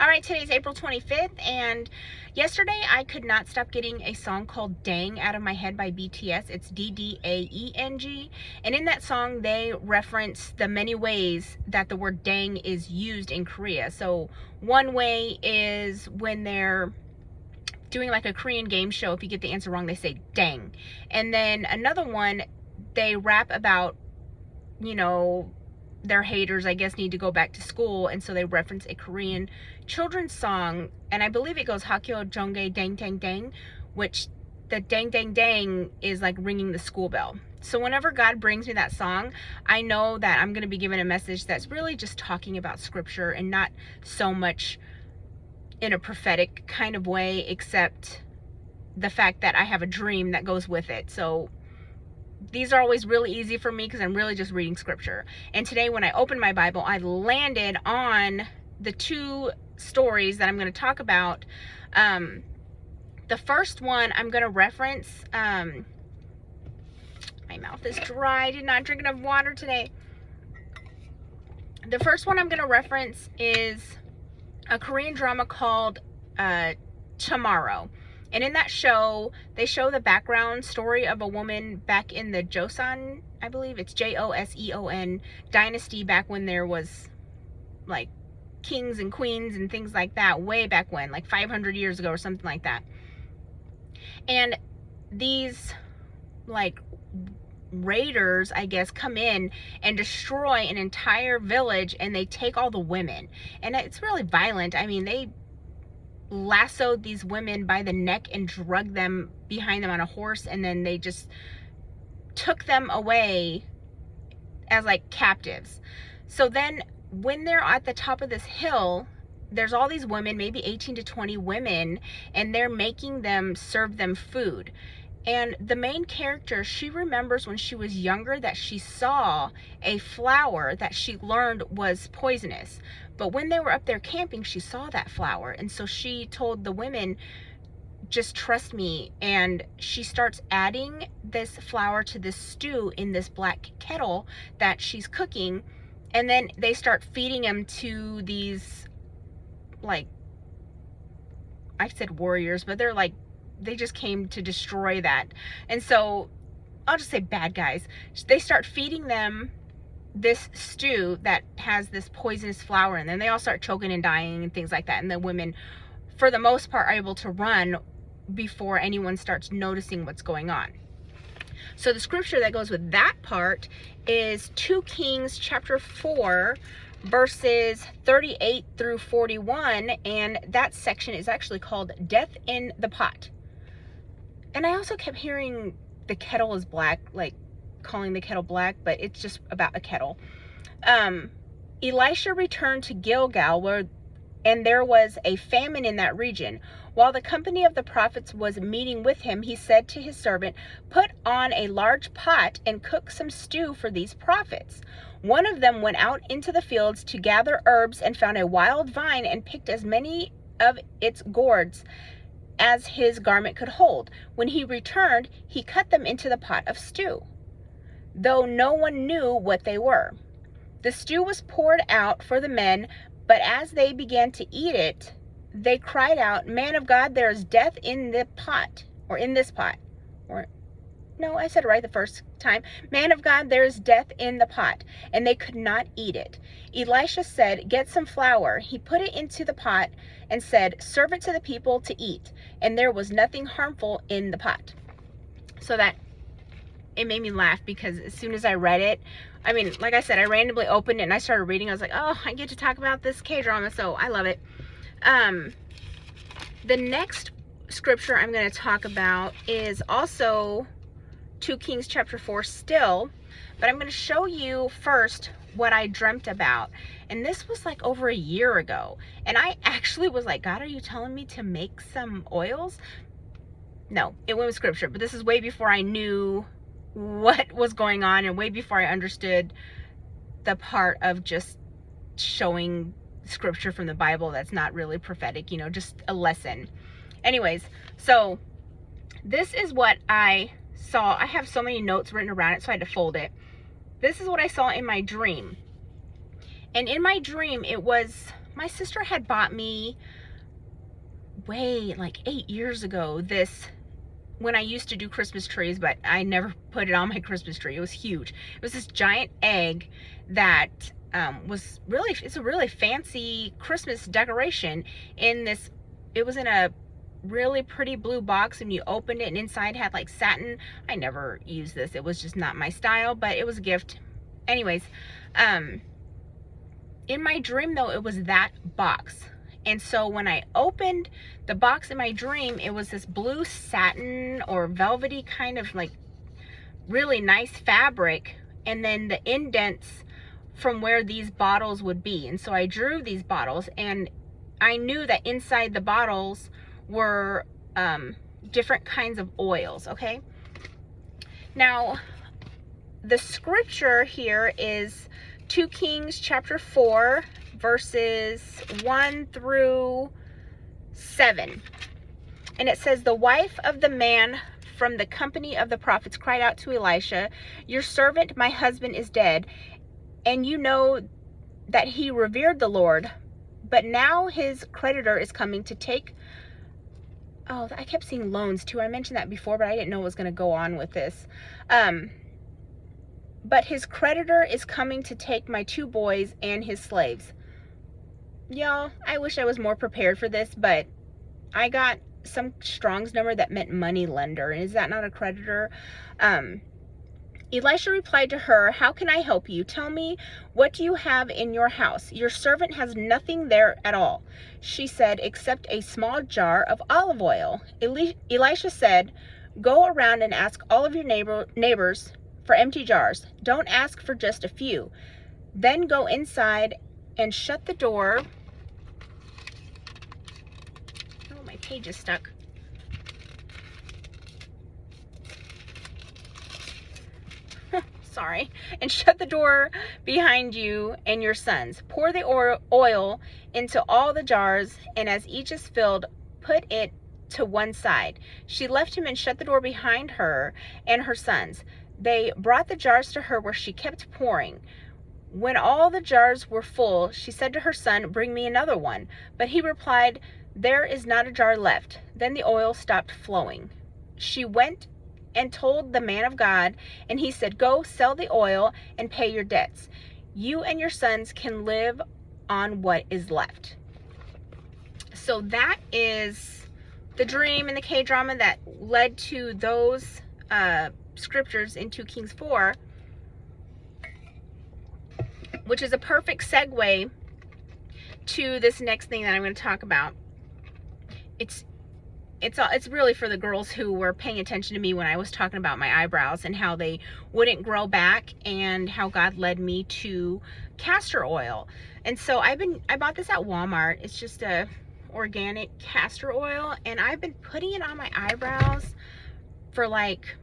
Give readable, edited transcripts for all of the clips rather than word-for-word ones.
All right, today's April 25th, and yesterday I could not stop getting a song called Dang out of my head by BTS. It's D-D-A-E-N-G, and in that song they reference the many ways that the word dang is used in Korea. So one way is when they're doing like a Korean game show, if you get the answer wrong, they say dang. And then another one, they rap about, their haters, I guess, need to go back to school, and so they reference a Korean children's song, and I believe it goes Hakyo Jonggae Dang Dang Dang, which the dang dang dang is like ringing the school bell. So whenever God brings me that song, I know that I'm going to be given a message that's really just talking about scripture and not so much in a prophetic kind of way, except the fact that I have a dream that goes with it. So these are always really easy for me because I'm really just reading scripture. And today when I opened my Bible, I landed on the two stories that I'm going to talk about. The first one I'm going to reference, my mouth is dry, I did not drink enough water today. The first one I'm going to reference is a Korean drama called Tomorrow. And in that show, they show the background story of a woman back in the Joseon, I believe it's Joseon dynasty, back when there was like kings and queens and things like that, way back when, like 500 years ago or something like that. And these like raiders, I guess, come in and destroy an entire village, and they take all the women. And it's really violent. I mean, they lassoed these women by the neck and drug them behind them on a horse, and then they just took them away as like captives. So then when they're at the top of this hill, there's all these women, maybe 18 to 20 women, and they're making them serve them food. And the main character, she remembers when she was younger that she saw a flower that she learned was poisonous. But when they were up there camping, she saw that flower. And so she told the women, just trust me. And she starts adding this flower to this stew in this black kettle that she's cooking. And then they start feeding them to these, like, I said warriors, but they're like, they just came to destroy that. And so I'll just say bad guys. They start feeding them this stew that has this poisonous flower in them. They all start choking and dying and things like that. And the women, for the most part, are able to run before anyone starts noticing what's going on. So the scripture that goes with that part is 2 Kings chapter 4, verses 38 through 41. And that section is actually called Death in the Pot. And I also kept hearing the kettle is black, like calling the kettle black, but it's just about a kettle. Elisha returned to Gilgal, and there was a famine in that region. While the company of the prophets was meeting with him, he said to his servant, "Put on a large pot and cook some stew for these prophets." One of them went out into the fields to gather herbs and found a wild vine and picked as many of its gourds as his garment could hold. When he returned, he cut them into the pot of stew, though no one knew what they were. The stew was poured out for the men, but as they began to eat it, they cried out, "Man of God, there is death in the pot," or in this pot. Or, no, I said it right the first time. "Man of God, there is death in the pot," and they could not eat it. Elisha said, "Get some flour." He put it into the pot and said, "Serve it to the people to eat." And there was nothing harmful in the pot. So that, it made me laugh, because as soon as I read it, I mean, like I said, I randomly opened it and I started reading. I was like, oh, I get to talk about this K-drama, so I love it. The next scripture I'm going to talk about is also 2 Kings chapter 4 still, but I'm going to show you first what I dreamt about. And this was like over a year ago, and I actually was like, God, are you telling me to make some oils? No, it went with scripture, but this is way before I knew what was going on, and way before I understood the part of just showing scripture from the Bible that's not really prophetic, just a lesson. Anyways, so this is what I saw. I have so many notes written around it, so I had to fold it. This is what I saw in my dream. And in my dream, it was my sister had bought me way like 8 years ago this, when I used to do Christmas trees, but I never put it on my Christmas tree. It was huge. It was this giant egg that was really, it's a really fancy Christmas decoration in this, it was in a really pretty blue box, and you opened it and inside had like satin. I never used this. It was just not my style, but it was a gift. Anyways, in my dream though, it was that box. And so when I opened the box in my dream, it was this blue satin or velvety kind of like really nice fabric, and then the indents from where these bottles would be. And so I drew these bottles, and I knew that inside the bottles were different kinds of oils, okay? Now, the scripture here is 2 Kings chapter 4, verses 1 through 7. And it says, the wife of the man from the company of the prophets cried out to Elisha, your servant, my husband, is dead, and you know that he revered the Lord, but now his creditor is coming to take, oh, I kept seeing loans too. I mentioned that before, but I didn't know it was going to go on with this. But his creditor is coming to take my 2 boys and his slaves. Y'all, I wish I was more prepared for this, but I got some Strong's number that meant money lender. And is that not a creditor? Elisha replied to her, how can I help you? Tell me, what do you have in your house? Your servant has nothing there at all. She said, except a small jar of olive oil. Elisha said, go around and ask all of your neighbors for empty jars. Don't ask for just a few. Then go inside and shut the door. Oh, my page is stuck. Sorry. And shut the door behind you and your sons. Pour the oil into all the jars, and as each is filled, put it to one side. She left him and shut the door behind her and her sons. They brought the jars to her where she kept pouring. When all the jars were full, she said to her son, bring me another one. But he replied, there is not a jar left. Then the oil stopped flowing. She went and told the man of God, and he said, go sell the oil and pay your debts. You and your sons can live on what is left. So that is the dream and the K-drama that led to those scriptures in 2 Kings 4, which is a perfect segue to this next thing that I'm going to talk about. It's really for the girls who were paying attention to me when I was talking about my eyebrows and how they wouldn't grow back, and how God led me to castor oil. And so I bought this at Walmart. It's just a organic castor oil, and I've been putting it on my eyebrows for like,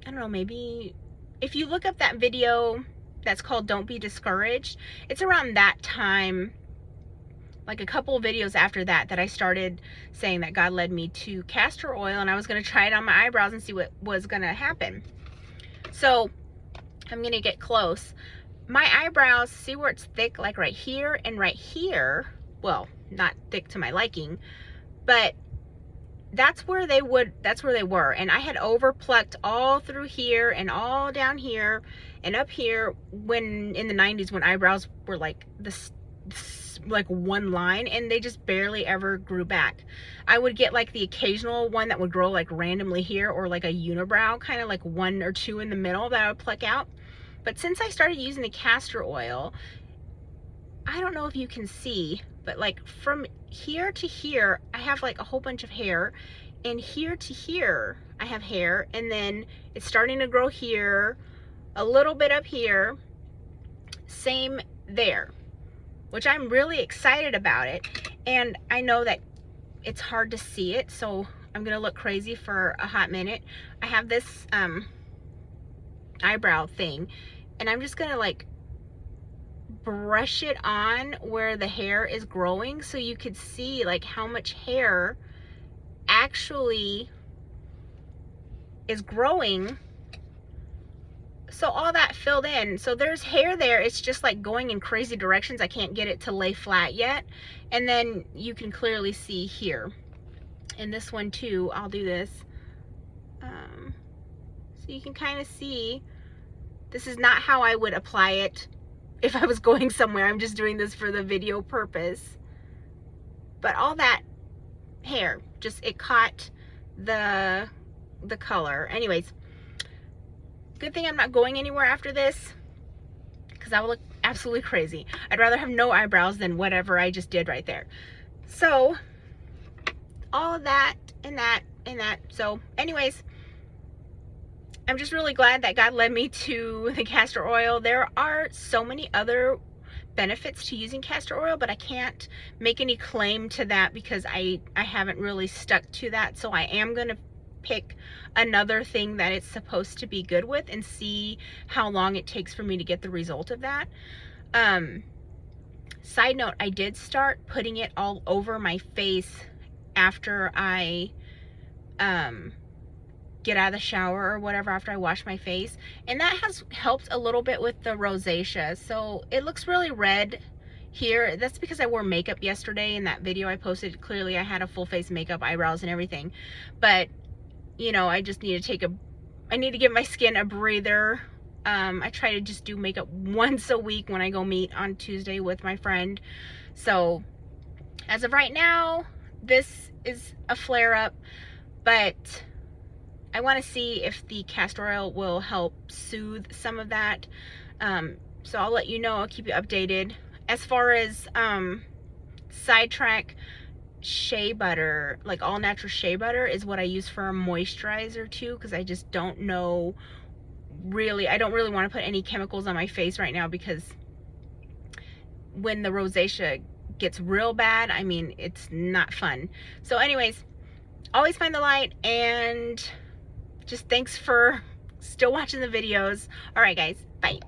I don't know, maybe, if you look up that video that's called Don't Be Discouraged, it's around that time, like a couple of videos after that, that I started saying that God led me to castor oil, and I was going to try it on my eyebrows and see what was going to happen. So I'm going to get close. My eyebrows, see where it's thick, like right here and right here. Well, not thick to my liking, but that's where they were. And I had over plucked all through here and all down here and up here when in the 90s, when eyebrows were like this like one line, and they just barely ever grew back. I would get like the occasional one that would grow like randomly here, or like a unibrow, kind of like 1 or 2 in the middle that I would pluck out. But since I started using the castor oil, I don't know if you can see, but like from here to here, I have like a whole bunch of hair, and here to here, I have hair, and then it's starting to grow here, a little bit up here, same there, which I'm really excited about it. And I know that it's hard to see it, so I'm gonna look crazy for a hot minute. I have this eyebrow thing, and I'm just gonna like brush it on where the hair is growing, so you could see like how much hair actually is growing so all that filled in. So there's hair there. It's just like going in crazy directions. I can't get it to lay flat yet. And then you can clearly see here. And this one too, I'll do this. So you can kind of see, this is not how I would apply it if I was going somewhere. I'm just doing this for the video purpose. But all that hair, just it caught the color. Anyways, good thing I'm not going anywhere after this, because I will look absolutely crazy. I'd rather have no eyebrows than whatever I just did right there. So all of that and that and that. So anyways, I'm just really glad that God led me to the castor oil. There are so many other benefits to using castor oil, but I can't make any claim to that because I haven't really stuck to that. So I am going to pick another thing that it's supposed to be good with and see how long it takes for me to get the result of that. Side note, I did start putting it all over my face after I get out of the shower or whatever, after I wash my face, and that has helped a little bit with the rosacea. So it looks really red here. That's because I wore makeup yesterday. In that video I posted, clearly I had a full face makeup, eyebrows and everything, but you know, I just need to I need to give my skin a breather. I try to just do makeup once a week when I go meet on Tuesday with my friend. So as of right now, this is a flare-up, but I want to see if the castor oil will help soothe some of that. So I'll let you know. I'll keep you updated. As far as sidetrack, shea butter, like all natural shea butter, is what I use for a moisturizer too, because I just don't know really, I don't really want to put any chemicals on my face right now, because when the rosacea gets real bad, I mean, it's not fun. So anyways, always find the light, and just thanks for still watching the videos. All right guys, bye.